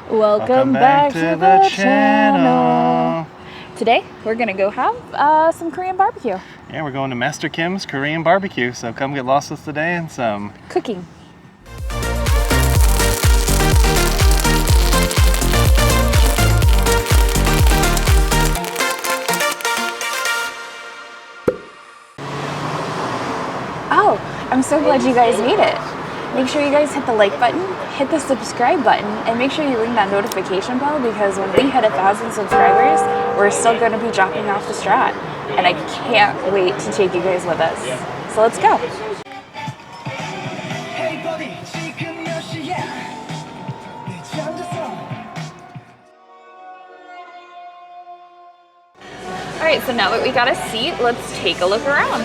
Welcome back to the channel. Today we're gonna go have some Korean barbecue. Yeah, we're going to Master Kim's Korean BBQ, so come get lost with us today and some cooking. Oh, I'm so glad you guys made it. Make sure you guys hit the like button, hit the subscribe button, and make sure you ring that notification bell because when we hit 1,000 subscribers, we're still going to be dropping off the STRAT. And I can't wait to take you guys with us. So let's go. All right, so now that we got a seat, let's take a look around.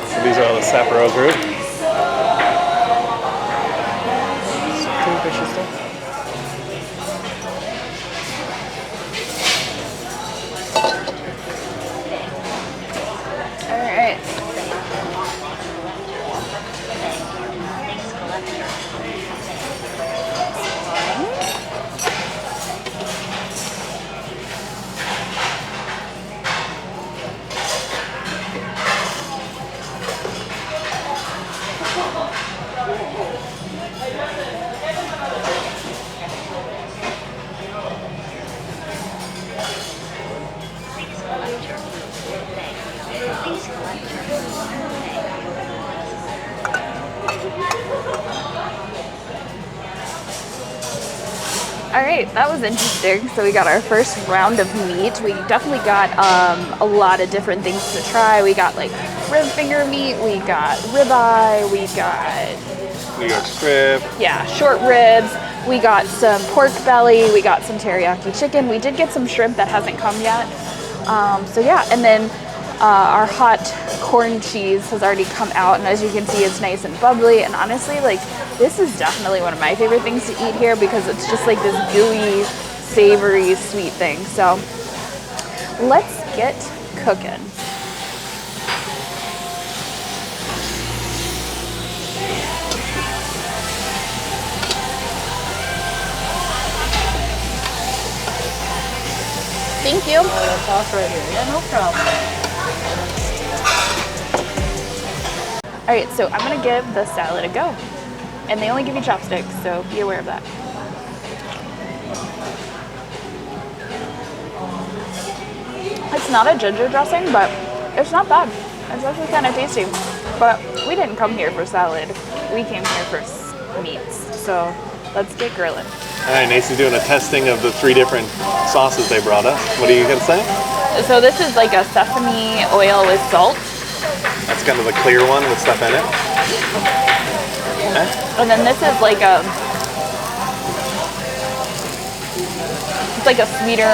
So these are all the Sapporo group. All right. All right, that was interesting. So we got our first round of meat. We definitely got a lot of different things to try. We got like rib finger meat, we got ribeye, we got New York strip. Yeah, short ribs. We got some pork belly. We got some teriyaki chicken. We did get some shrimp that hasn't come yet. So yeah, and then our hot corn cheese has already come out, and as you can see, it's nice and bubbly. And honestly, like, this is definitely one of my favorite things to eat here because it's just like this gooey, savory, sweet thing. So let's get cooking. Thank you. That's off right here. Yeah, no problem. All right, so I'm gonna give the salad a go. And they only give you chopsticks, so be aware of that. It's not a ginger dressing, but it's not bad. It's actually kind of tasty. But we didn't come here for salad. We came here for meats. So let's get grilling. All right, Nacy's doing a testing of the 3 different sauces they brought us. What are you gonna say? So this is like a sesame oil with salt. That's kind of the clear one with stuff in it. Okay. And then this is like it's like a sweeter,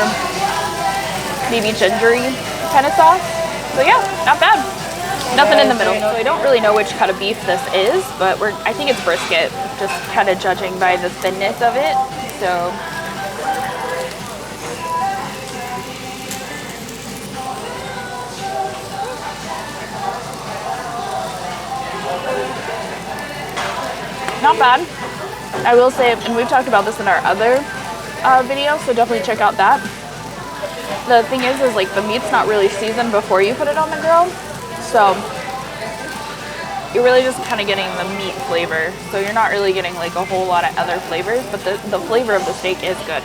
maybe gingery kind of sauce. So yeah, not bad. Nothing in the middle. So I don't really know which cut of beef this is, but I think it's brisket, just kind of judging by the thinness of it. So not bad. I will say, and we've talked about this in our other video, so definitely check out that. The thing is like the meat's not really seasoned before you put it on the grill, so you're really just kind of getting the meat flavor. So you're not really getting like a whole lot of other flavors, but the flavor of the steak is good.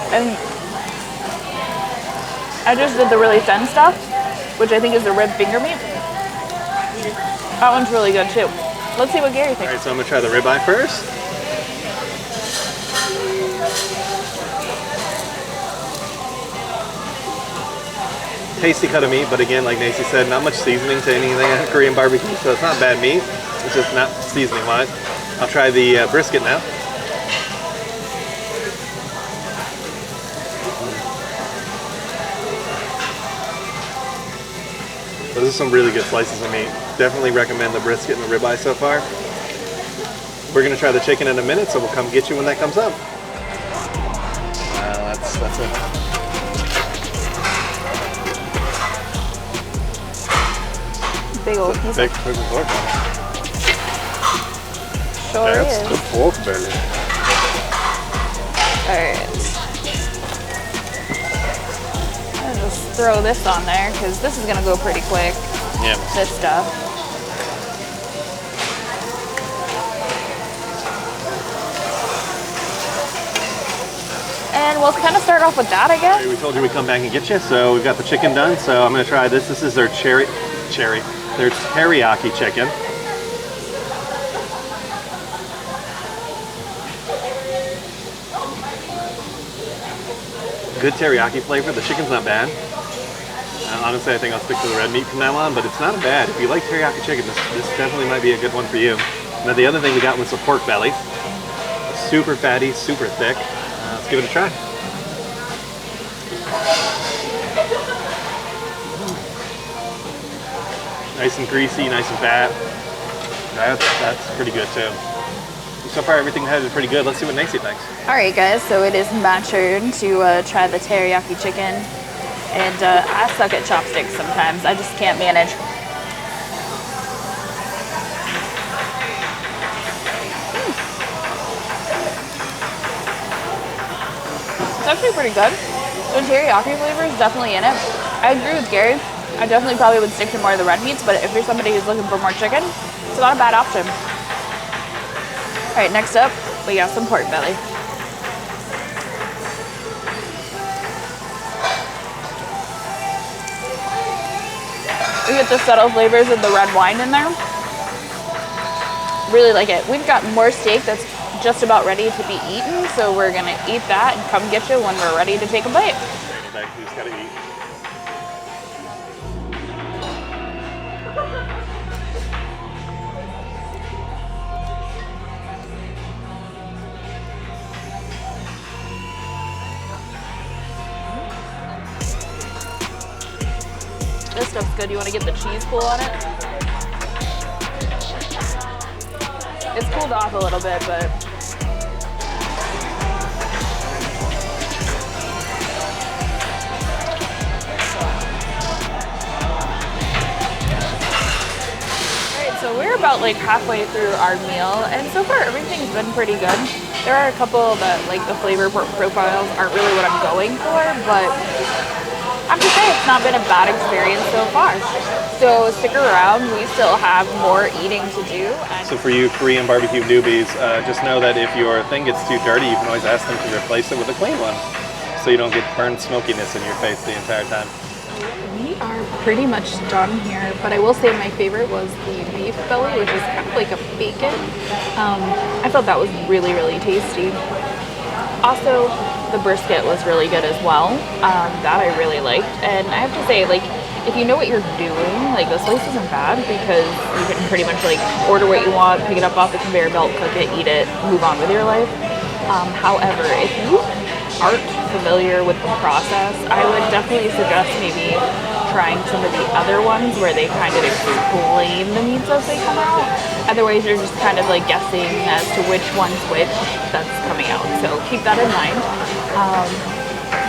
And I just did the really thin stuff, which I think is the rib finger meat. That one's really good too. Let's see what Gary thinks. All right, so I'm gonna try the ribeye first. Tasty cut of meat, but again, like Nacy said, not much seasoning to anything at Korean barbecue, so it's not bad meat. It's just not seasoning wise. I'll try the brisket now. Those are some really good slices of meat. Definitely recommend the brisket and the ribeye so far. We're gonna try the chicken in a minute, so we'll come get you when that comes up. Wow, that's it. Big old piece. Big pork. sure That's is. the pork belly. Alright. I'll just throw this on there because this is gonna go pretty quick. Yeah. This stuff. And we'll kind of start off with that, I guess. We told you we'd come back and get you, so we've got the chicken done. So I'm gonna try this. This is their their teriyaki chicken. Good teriyaki flavor. The chicken's not bad. Honestly, I think I'll stick to the red meat from now on, but it's not bad. If you like teriyaki chicken, this definitely might be a good one for you. Now the other thing we got was the pork belly. Super fatty, super thick. Let's give it a try. Nice and greasy, nice and fat. That's pretty good too. So far everything headed pretty good. Let's see what Nacy thinks. Alright guys, so it is my turn to try the teriyaki chicken. And I suck at chopsticks sometimes. I just can't manage. It's actually pretty good. The teriyaki flavor is definitely in it. I agree with Gary. I definitely probably would stick to more of the red meats, but if you're somebody who's looking for more chicken, it's not a bad option. All right, next up, we got some pork belly. We get the subtle flavors of the red wine in there. Really like it. We've got more steak that's just about ready to be eaten, so we're gonna eat that and come get you when we're ready to take a bite. We just gotta eat. This stuff's good. You want to get the cheese pull on it? It's cooled off a little bit, but alright, so we're about like halfway through our meal, and so far everything's been pretty good. There are a couple that like the flavor profiles aren't really what I'm going for, but I have to say it's not been a bad experience so far. So stick around, we still have more eating to do. So for you Korean barbecue newbies, just know that if your thing gets too dirty, you can always ask them to replace it with a clean one, so you don't get burned smokiness in your face the entire time. We are pretty much done here, but I will say my favorite was the beef belly, which is kind of like a bacon. I thought that was really, really tasty. Also, the brisket was really good as well. That I really liked. And I have to say, like, if you know what you're doing, like, this place isn't bad because you can pretty much, like, order what you want, pick it up off the conveyor belt, cook it, eat it, move on with your life. However, if you aren't familiar with the process, I would definitely suggest maybe trying some of the other ones where they kind of explain the meats as they come out. Otherwise, you're just kind of like guessing as to which one's which that's coming out. So keep that in mind.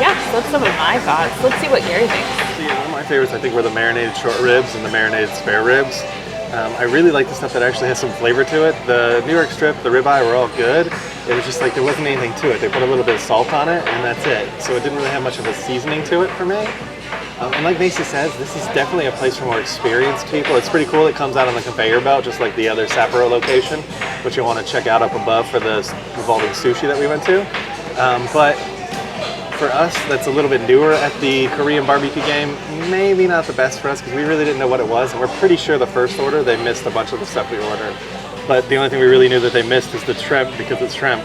Yeah, so that's some of my thoughts. Let's see what Gary thinks. So, yeah, one of my favorites I think were the marinated short ribs and the marinated spare ribs. I really like the stuff that actually has some flavor to it. The New York strip, the ribeye were all good. It was just like there wasn't anything to it. They put a little bit of salt on it and that's it. So it didn't really have much of a seasoning to it for me. And like Nacy says, this is definitely a place for more experienced people. It's pretty cool. It comes out on the conveyor belt, just like the other Sapporo location, which you'll want to check out up above for the revolving sushi that we went to. But for us, that's a little bit newer at the Korean barbecue game, maybe not the best for us because we really didn't know what it was. And we're pretty sure the first order, they missed a bunch of the stuff we ordered. But the only thing we really knew that they missed is the shrimp because it's shrimp.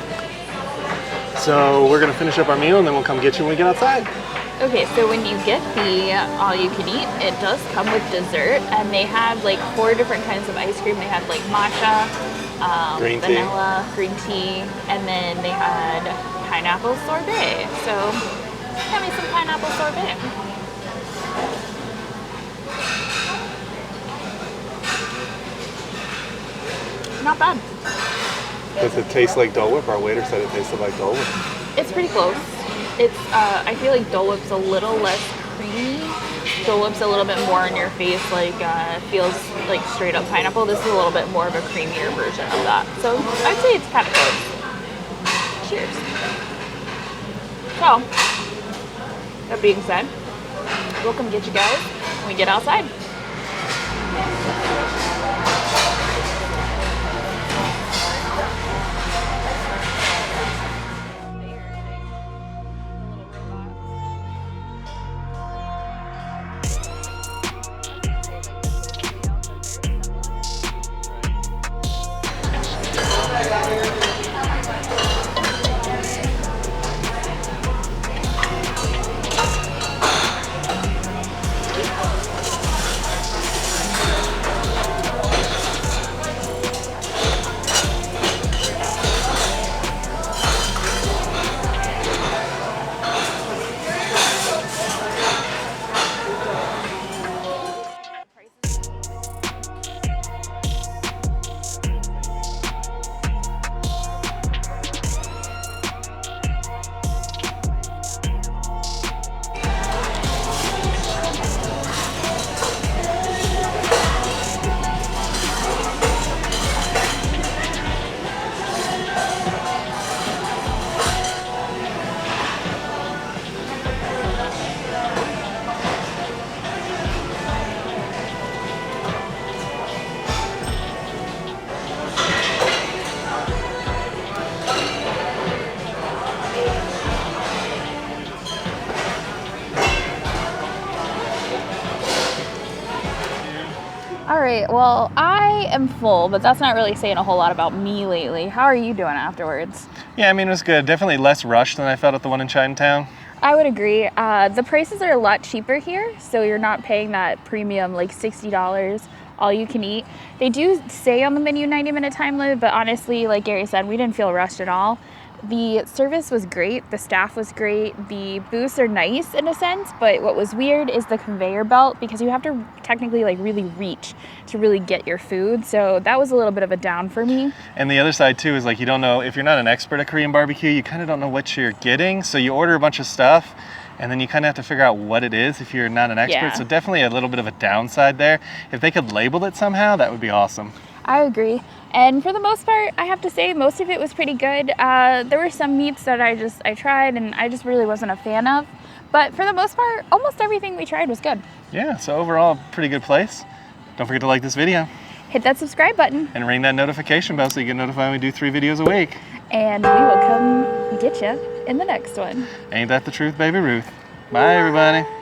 So we're going to finish up our meal and then we'll come get you when we get outside. Okay, so when you get the all-you-can-eat, it does come with dessert, and they had like 4 different kinds of ice cream. They had like matcha, vanilla, green tea, and then they had pineapple sorbet. So, have me some pineapple sorbet. Not bad. Does it taste like Dole Whip? Our waiter said it tasted like Dole Whip. It's pretty close. It's, I feel like Dole Whip's a little less creamy, Julep's a little bit more in your face, like feels like straight up pineapple. This is a little bit more of a creamier version of that. So I'd say it's kind of close. Cheers. So, that being said, we'll come get you guys when we get outside. All right, well, I am full, but that's not really saying a whole lot about me lately. How are you doing afterwards? Yeah, I mean, it was good. Definitely less rushed than I felt at the one in Chinatown. I would agree. The prices are a lot cheaper here, so you're not paying that premium, like $60, all you can eat. They do say on the menu 90-minute time limit, but honestly, like Gary said, we didn't feel rushed at all. The service was great, the staff was great, the booths are nice in a sense, but what was weird is the conveyor belt, because you have to technically like really reach to really get your food, so that was a little bit of a down for me. And the other side too is like, you don't know, if you're not an expert at Korean barbecue, you kind of don't know what you're getting, so you order a bunch of stuff and then you kind of have to figure out what it is if you're not an expert. Yeah. So definitely a little bit of a downside there. If they could label it somehow, that would be awesome. I agree. And for the most part, I have to say most of it was pretty good. There were some meats that I tried and I just really wasn't a fan of. But for the most part, almost everything we tried was good. Yeah, so overall, pretty good place. Don't forget to like this video. Hit that subscribe button. And ring that notification bell so you get notified when we do 3 videos a week. And we will come get you in the next one. Ain't that the truth, baby Ruth? Bye, everybody. Bye.